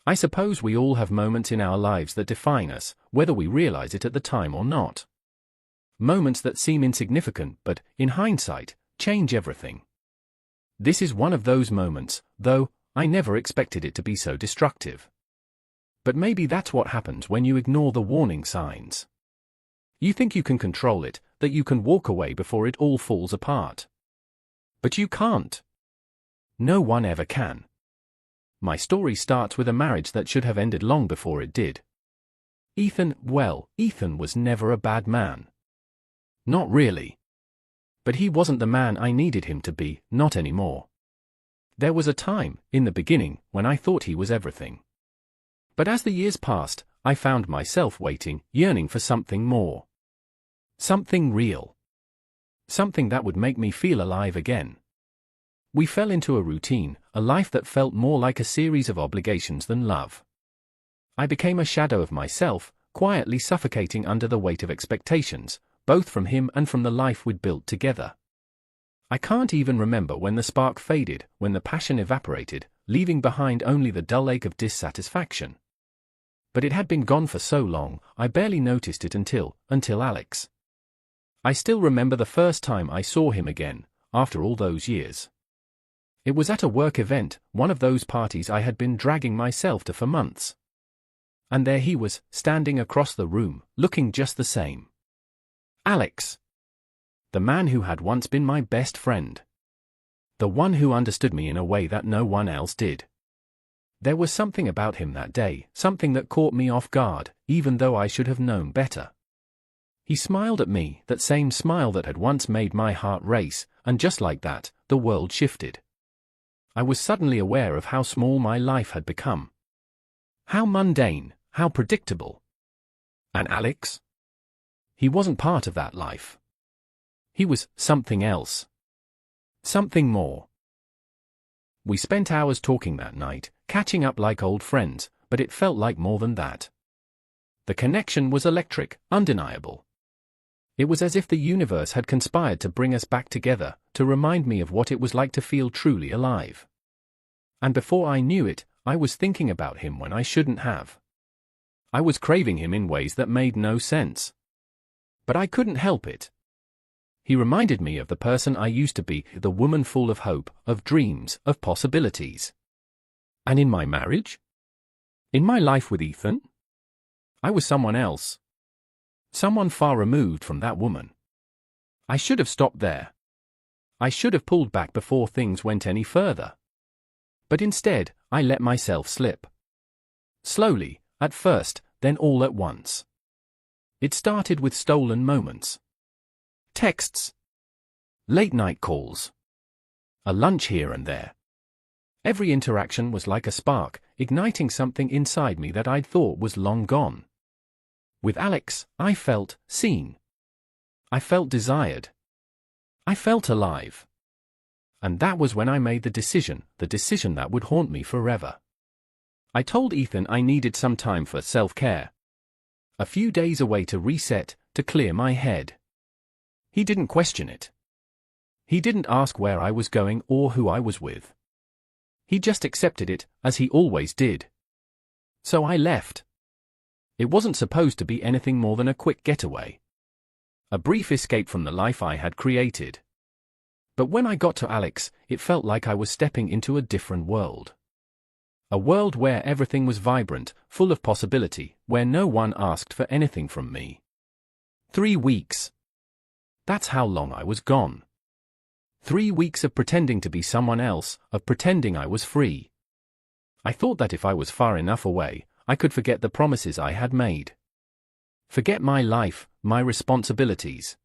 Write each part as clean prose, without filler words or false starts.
I suppose we all have moments in our lives that define us, whether we realize it at the time or not. Moments that seem insignificant but, in hindsight, change everything. This is one of those moments, though I never expected it to be so destructive. But maybe that's what happens when you ignore the warning signs. You think you can control it, that you can walk away before it all falls apart. But you can't. No one ever can. My story starts with a marriage that should have ended long before it did. Ethan was never a bad man. Not really. But he wasn't the man I needed him to be, not anymore. There was a time, in the beginning, when I thought he was everything. But as the years passed, I found myself waiting, yearning for something more. Something real. Something that would make me feel alive again. We fell into a routine, a life that felt more like a series of obligations than love. I became a shadow of myself, quietly suffocating under the weight of expectations, both from him and from the life we'd built together. I can't even remember when the spark faded, when the passion evaporated, leaving behind only the dull ache of dissatisfaction. But it had been gone for so long, I barely noticed it until Alex. I still remember the first time I saw him again, after all those years. It was at a work event, one of those parties I had been dragging myself to for months. And there he was, standing across the room, looking just the same. Alex. The man who had once been my best friend. The one who understood me in a way that no one else did. There was something about him that day, something that caught me off guard, even though I should have known better. He smiled at me, that same smile that had once made my heart race, and just like that, the world shifted. I was suddenly aware of how small my life had become. How mundane, how predictable. And Alex? He wasn't part of that life. He was something else. Something more. We spent hours talking that night, catching up like old friends, but it felt like more than that. The connection was electric, undeniable. It was as if the universe had conspired to bring us back together, to remind me of what it was like to feel truly alive. And before I knew it, I was thinking about him when I shouldn't have. I was craving him in ways that made no sense. But I couldn't help it. He reminded me of the person I used to be, the woman full of hope, of dreams, of possibilities. And in my marriage? In my life with Ethan? I was someone else. Someone far removed from that woman. I should have stopped there. I should have pulled back before things went any further. But instead, I let myself slip. Slowly, at first, then all at once. It started with stolen moments. Texts. Late-night calls. A lunch here and there. Every interaction was like a spark, igniting something inside me that I'd thought was long gone. With Alex, I felt seen. I felt desired. I felt alive. And that was when I made the decision that would haunt me forever. I told Ethan I needed some time for self-care. A few days away to reset, to clear my head. He didn't question it. He didn't ask where I was going or who I was with. He just accepted it, as he always did. So I left. It wasn't supposed to be anything more than a quick getaway. A brief escape from the life I had created. But when I got to Alex, it felt like I was stepping into a different world. A world where everything was vibrant, full of possibility, where no one asked for anything from me. 3 weeks. That's how long I was gone. 3 weeks of pretending to be someone else, of pretending I was free. I thought that if I was far enough away, I could forget the promises I had made. Forget my life, my responsibilities.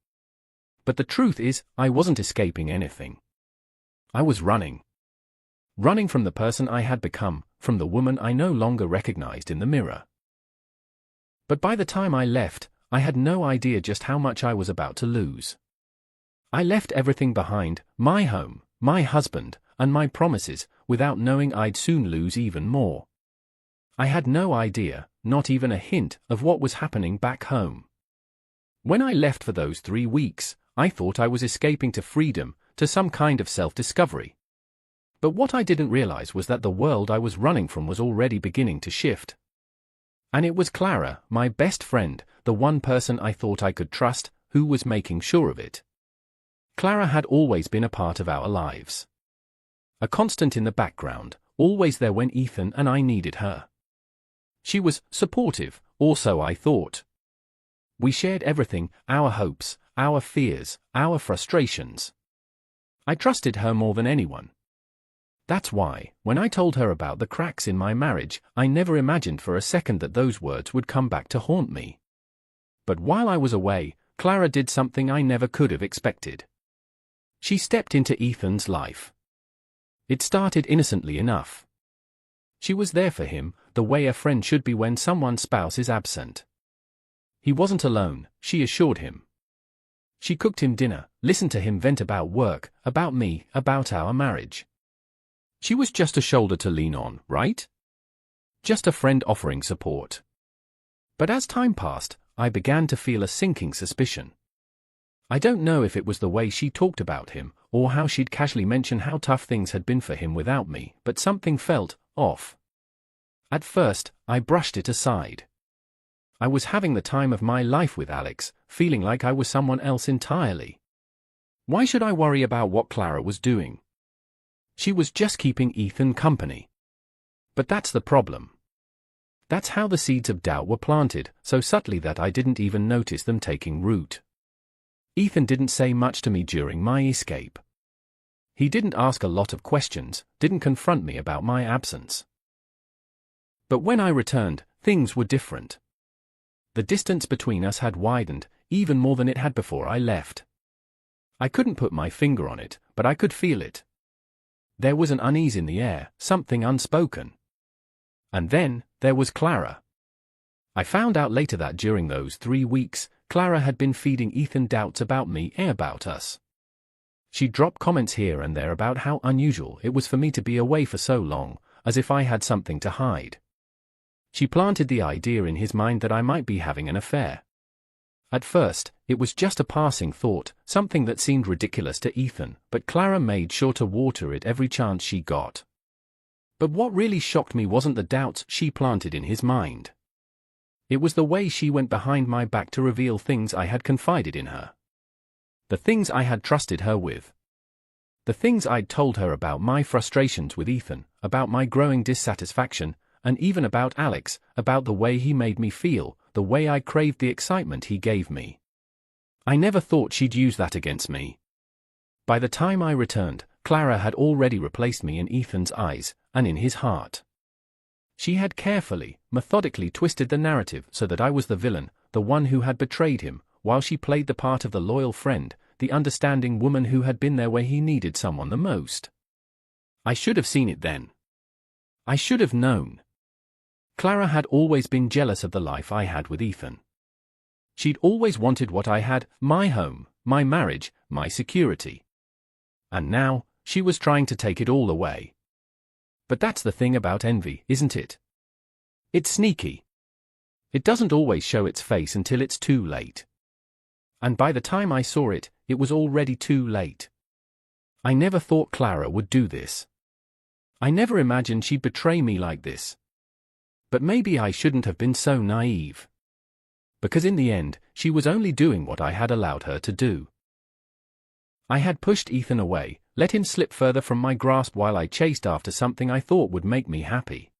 But the truth is, I wasn't escaping anything. I was running. Running from the person I had become, from the woman I no longer recognized in the mirror. But by the time I left, I had no idea just how much I was about to lose. I left everything behind, my home, my husband, and my promises, without knowing I'd soon lose even more. I had no idea, not even a hint, of what was happening back home. When I left for those 3 weeks, I thought I was escaping to freedom, to some kind of self-discovery. But what I didn't realize was that the world I was running from was already beginning to shift. And it was Clara, my best friend, the one person I thought I could trust, who was making sure of it. Clara had always been a part of our lives. A constant in the background, always there when Ethan and I needed her. She was supportive, or so I thought. We shared everything, our hopes, our fears, our frustrations. I trusted her more than anyone. That's why, when I told her about the cracks in my marriage, I never imagined for a second that those words would come back to haunt me. But while I was away, Clara did something I never could have expected. She stepped into Ethan's life. It started innocently enough. She was there for him, the way a friend should be when someone's spouse is absent. He wasn't alone, she assured him. She cooked him dinner, listened to him vent about work, about me, about our marriage. She was just a shoulder to lean on, right? Just a friend offering support. But as time passed, I began to feel a sinking suspicion. I don't know if it was the way she talked about him, or how she'd casually mention how tough things had been for him without me, but something felt off. At first, I brushed it aside. I was having the time of my life with Alex, feeling like I was someone else entirely. Why should I worry about what Clara was doing? She was just keeping Ethan company. But that's the problem. That's how the seeds of doubt were planted, so subtly that I didn't even notice them taking root. Ethan didn't say much to me during my escape. He didn't ask a lot of questions, didn't confront me about my absence. But when I returned, things were different. The distance between us had widened, even more than it had before I left. I couldn't put my finger on it, but I could feel it. There was an unease in the air, something unspoken. And then, there was Clara. I found out later that during those 3 weeks, Clara had been feeding Ethan doubts about me and about us. She dropped comments here and there about how unusual it was for me to be away for so long, as if I had something to hide. She planted the idea in his mind that I might be having an affair. At first, it was just a passing thought, something that seemed ridiculous to Ethan, but Clara made sure to water it every chance she got. But what really shocked me wasn't the doubts she planted in his mind. It was the way she went behind my back to reveal things I had confided in her. The things I had trusted her with. The things I'd told her about my frustrations with Ethan, about my growing dissatisfaction, and even about Alex, about the way he made me feel, the way I craved the excitement he gave me. I never thought she'd use that against me. By the time I returned, Clara had already replaced me in Ethan's eyes, and in his heart. She had carefully, methodically twisted the narrative so that I was the villain, the one who had betrayed him, while she played the part of the loyal friend, the understanding woman who had been there where he needed someone the most. I should have seen it then. I should have known. Clara had always been jealous of the life I had with Ethan. She'd always wanted what I had, my home, my marriage, my security. And now, she was trying to take it all away. But that's the thing about envy, isn't it? It's sneaky. It doesn't always show its face until it's too late. And by the time I saw it, it was already too late. I never thought Clara would do this. I never imagined she'd betray me like this. But maybe I shouldn't have been so naive. Because in the end, she was only doing what I had allowed her to do. I had pushed Ethan away, let him slip further from my grasp while I chased after something I thought would make me happy.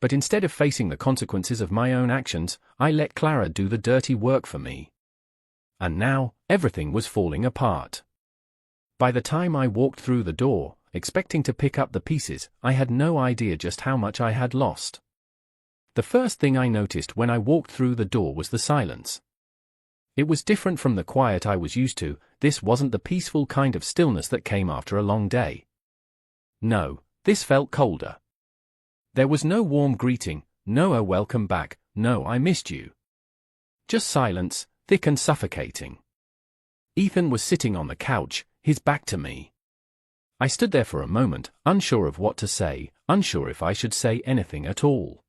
But instead of facing the consequences of my own actions, I let Clara do the dirty work for me. And now, everything was falling apart. By the time I walked through the door, expecting to pick up the pieces, I had no idea just how much I had lost. The first thing I noticed when I walked through the door was the silence. It was different from the quiet I was used to. This wasn't the peaceful kind of stillness that came after a long day. No, this felt colder. There was no warm greeting, no welcome back, no I missed you. Just silence, thick and suffocating. Ethan was sitting on the couch, his back to me. I stood there for a moment, unsure of what to say, unsure if I should say anything at all.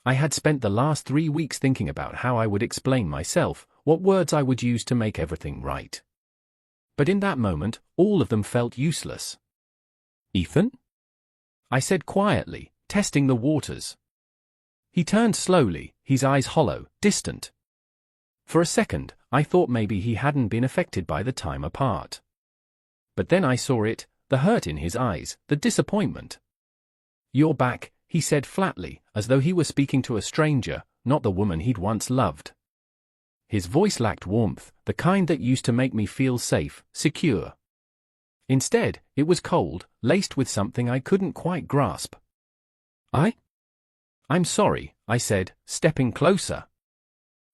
I had spent the last 3 weeks thinking about how I would explain myself, what words I would use to make everything right. But in that moment, all of them felt useless. Ethan? I said quietly, testing the waters. He turned slowly, his eyes hollow, distant. For a second, I thought maybe he hadn't been affected by the time apart. But then I saw it, the hurt in his eyes, the disappointment. "You're back," he said flatly, as though he were speaking to a stranger, not the woman he'd once loved. His voice lacked warmth, the kind that used to make me feel safe, secure. Instead, it was cold, laced with something I couldn't quite grasp. I'm sorry," I said, stepping closer.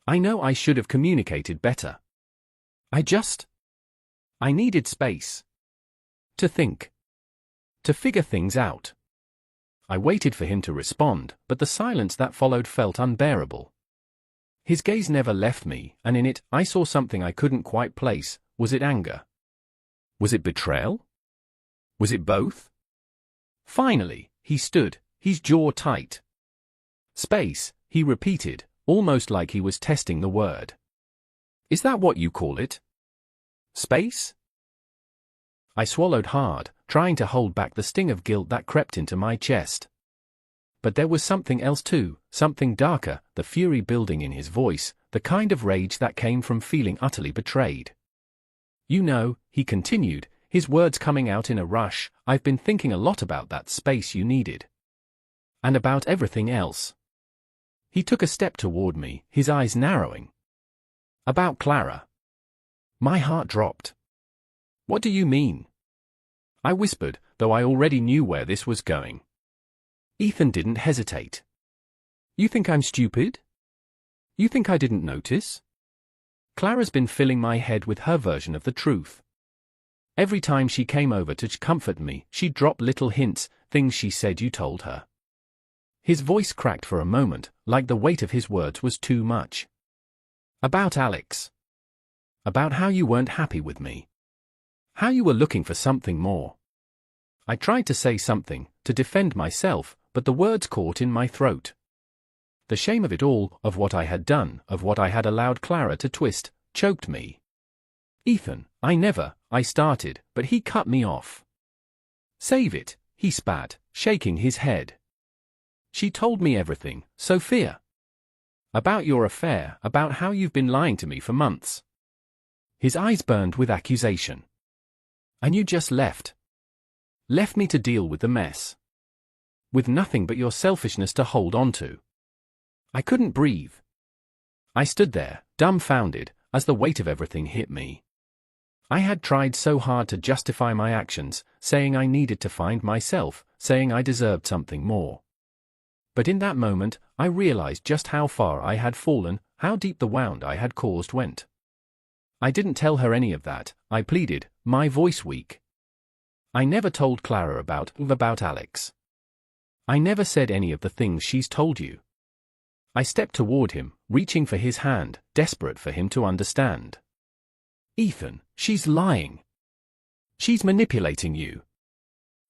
"I know I should have communicated better. I needed space. To think. To figure things out." I waited for him to respond, but the silence that followed felt unbearable. His gaze never left me, and in it, I saw something I couldn't quite place. Was it anger? Was it betrayal? Was it both? Finally, he stood, his jaw tight. "Space," he repeated, almost like he was testing the word. "Is that what you call it? Space?" I swallowed hard, trying to hold back the sting of guilt that crept into my chest. But there was something else too, something darker, the fury building in his voice, the kind of rage that came from feeling utterly betrayed. "You know," he continued, his words coming out in a rush, "I've been thinking a lot about that space you needed. And about everything else." He took a step toward me, his eyes narrowing. "About Clara." My heart dropped. "What do you mean?" I whispered, though I already knew where this was going. Ethan didn't hesitate. "You think I'm stupid? You think I didn't notice? Clara's been filling my head with her version of the truth. Every time she came over to comfort me, she'd drop little hints, things she said you told her." His voice cracked for a moment, like the weight of his words was too much. "About Alex. About how you weren't happy with me. How you were looking for something more." I tried to say something, to defend myself, but the words caught in my throat. The shame of it all, of what I had done, of what I had allowed Clara to twist, choked me. "Ethan, I started, but he cut me off." "Save it," he spat, shaking his head. "She told me everything, Sophia. About your affair, about how you've been lying to me for months." His eyes burned with accusation. "And you just left. Left me to deal with the mess. With nothing but your selfishness to hold on to." I couldn't breathe. I stood there, dumbfounded, as the weight of everything hit me. I had tried so hard to justify my actions, saying I needed to find myself, saying I deserved something more. But in that moment, I realized just how far I had fallen, how deep the wound I had caused went. I didn't tell her any of that, I pleaded, my voice weak. "I never told Clara about Alex. I never said any of the things she's told you." I stepped toward him, reaching for his hand, desperate for him to understand. "Ethan, she's lying. She's manipulating you."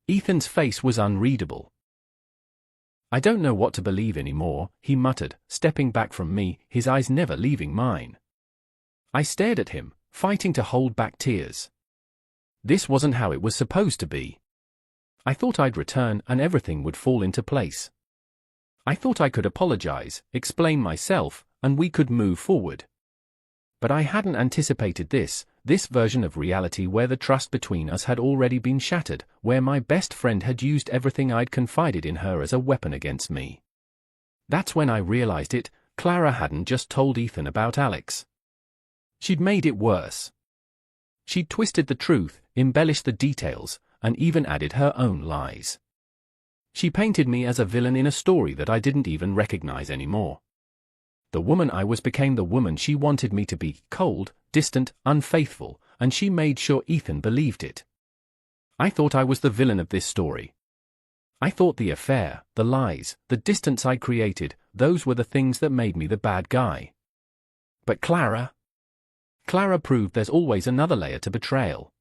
Ethan's face was unreadable. "I don't know what to believe anymore," he muttered, stepping back from me, his eyes never leaving mine. I stared at him, fighting to hold back tears. This wasn't how it was supposed to be. I thought I'd return and everything would fall into place. I thought I could apologize, explain myself, and we could move forward. But I hadn't anticipated this version of reality where the trust between us had already been shattered, where my best friend had used everything I'd confided in her as a weapon against me. That's when I realized it. Clara hadn't just told Ethan about Alex. She'd made it worse. She'd twisted the truth, embellished the details, and even added her own lies. She painted me as a villain in a story that I didn't even recognize anymore. The woman I was became the woman she wanted me to be, cold, distant, unfaithful, and she made sure Ethan believed it. I thought I was the villain of this story. I thought the affair, the lies, the distance I created, those were the things that made me the bad guy. But Clara proved there's always another layer to betrayal.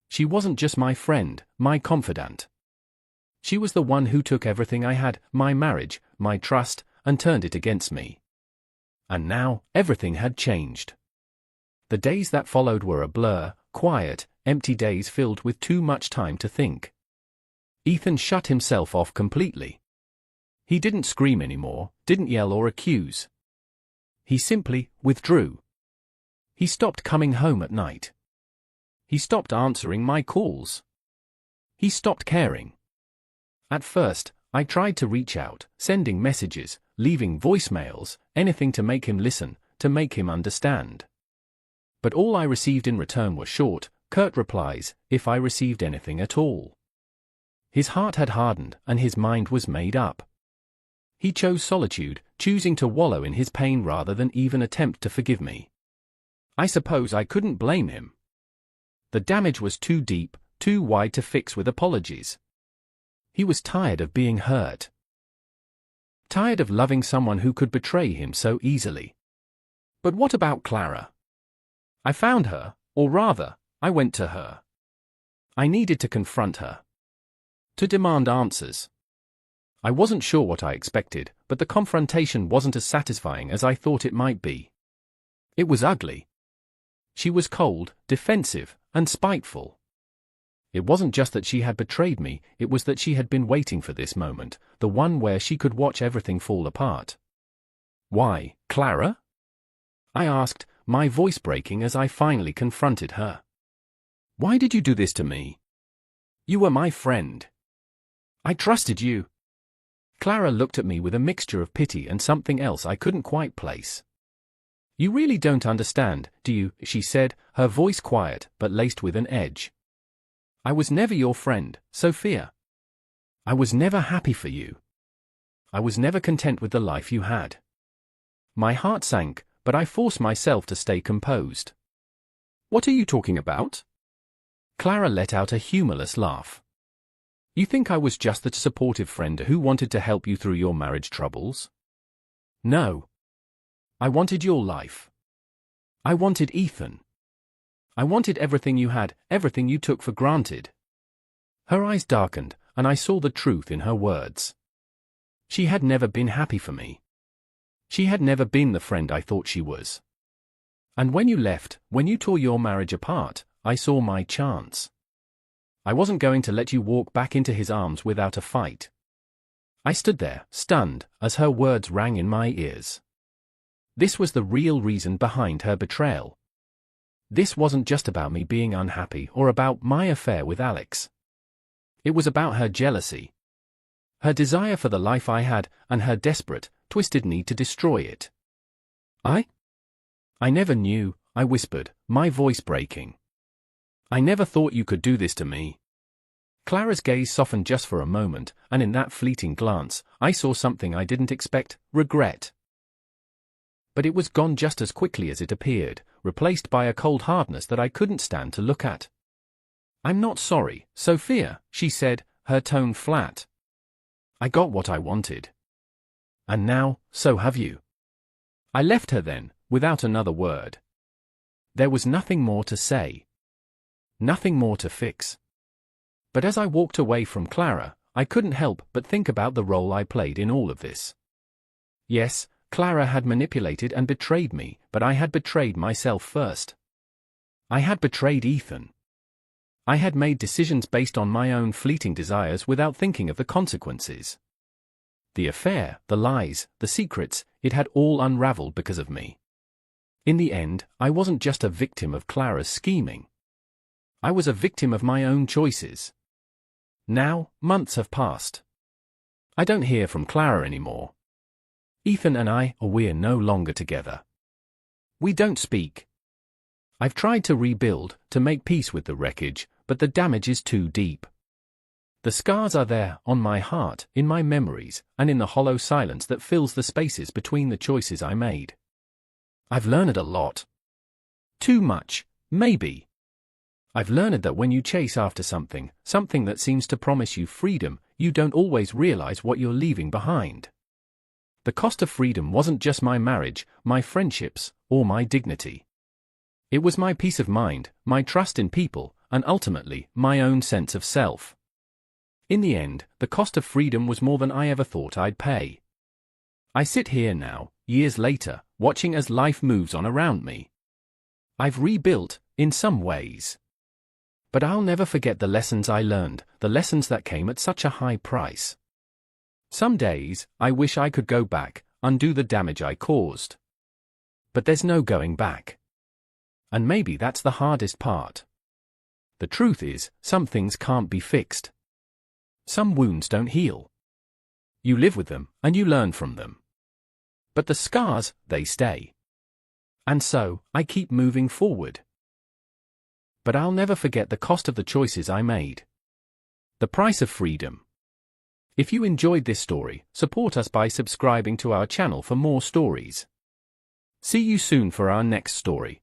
She wasn't just my friend, my confidant. She was the one who took everything I had, my marriage, my trust, and turned it against me. And now, everything had changed. The days that followed were a blur, quiet, empty days filled with too much time to think. Ethan shut himself off completely. He didn't scream anymore, didn't yell or accuse. He simply withdrew. He stopped coming home at night. He stopped answering my calls. He stopped caring. At first, I tried to reach out, sending messages, leaving voicemails, anything to make him listen, to make him understand. But all I received in return were short, curt replies, if I received anything at all. His heart had hardened and his mind was made up. He chose solitude, choosing to wallow in his pain rather than even attempt to forgive me. I suppose I couldn't blame him. The damage was too deep, too wide to fix with apologies. He was tired of being hurt. Tired of loving someone who could betray him so easily. But what about Clara? I found her, or rather, I went to her. I needed to confront her. To demand answers. I wasn't sure what I expected, but the confrontation wasn't as satisfying as I thought it might be. It was ugly. She was cold, defensive, and spiteful. It wasn't just that she had betrayed me, it was that she had been waiting for this moment, the one where she could watch everything fall apart. Why, Clara? I asked, my voice breaking as I finally confronted her. Why did you do this to me? You were my friend. I trusted you. Clara looked at me with a mixture of pity and something else I couldn't quite place. You really don't understand, do you? She said, her voice quiet but laced with an edge. I was never your friend, Sophia. I was never happy for you. I was never content with the life you had. My heart sank, but I forced myself to stay composed. What are you talking about? Clara let out a humorless laugh. You think I was just the supportive friend who wanted to help you through your marriage troubles? No. I wanted your life. I wanted Ethan. I wanted everything you had, everything you took for granted. Her eyes darkened, and I saw the truth in her words. She had never been happy for me. She had never been the friend I thought she was. And when you left, when you tore your marriage apart, I saw my chance. I wasn't going to let you walk back into his arms without a fight. I stood there, stunned, as her words rang in my ears. This was the real reason behind her betrayal. This wasn't just about me being unhappy or about my affair with Alex. It was about her jealousy. Her desire for the life I had, and her desperate, twisted need to destroy it. I never knew, I whispered, my voice breaking. I never thought you could do this to me. Clara's gaze softened just for a moment, and in that fleeting glance, I saw something I didn't expect, regret. But it was gone just as quickly as it appeared, replaced by a cold hardness that I couldn't stand to look at. I'm not sorry, Sophia, she said, her tone flat. I got what I wanted. And now, so have you. I left her then, without another word. There was nothing more to say. Nothing more to fix. But as I walked away from Clara, I couldn't help but think about the role I played in all of this. Yes, Clara had manipulated and betrayed me, but I had betrayed myself first. I had betrayed Ethan. I had made decisions based on my own fleeting desires without thinking of the consequences. The affair, the lies, the secrets, it had all unraveled because of me. In the end, I wasn't just a victim of Clara's scheming. I was a victim of my own choices. Now, months have passed. I don't hear from Clara anymore. Ethan and we're no longer together. We don't speak. I've tried to rebuild, to make peace with the wreckage, but the damage is too deep. The scars are there, on my heart, in my memories, and in the hollow silence that fills the spaces between the choices I made. I've learned a lot. Too much, maybe. I've learned that when you chase after something that seems to promise you freedom, you don't always realize what you're leaving behind. The cost of freedom wasn't just my marriage, my friendships, or my dignity. It was my peace of mind, my trust in people, and ultimately, my own sense of self. In the end, the cost of freedom was more than I ever thought I'd pay. I sit here now, years later, watching as life moves on around me. I've rebuilt, in some ways. But I'll never forget the lessons I learned, the lessons that came at such a high price. Some days, I wish I could go back, undo the damage I caused. But there's no going back. And maybe that's the hardest part. The truth is, some things can't be fixed. Some wounds don't heal. You live with them, and you learn from them. But the scars, they stay. And so, I keep moving forward. But I'll never forget the cost of the choices I made. The price of freedom. If you enjoyed this story, support us by subscribing to our channel for more stories. See you soon for our next story.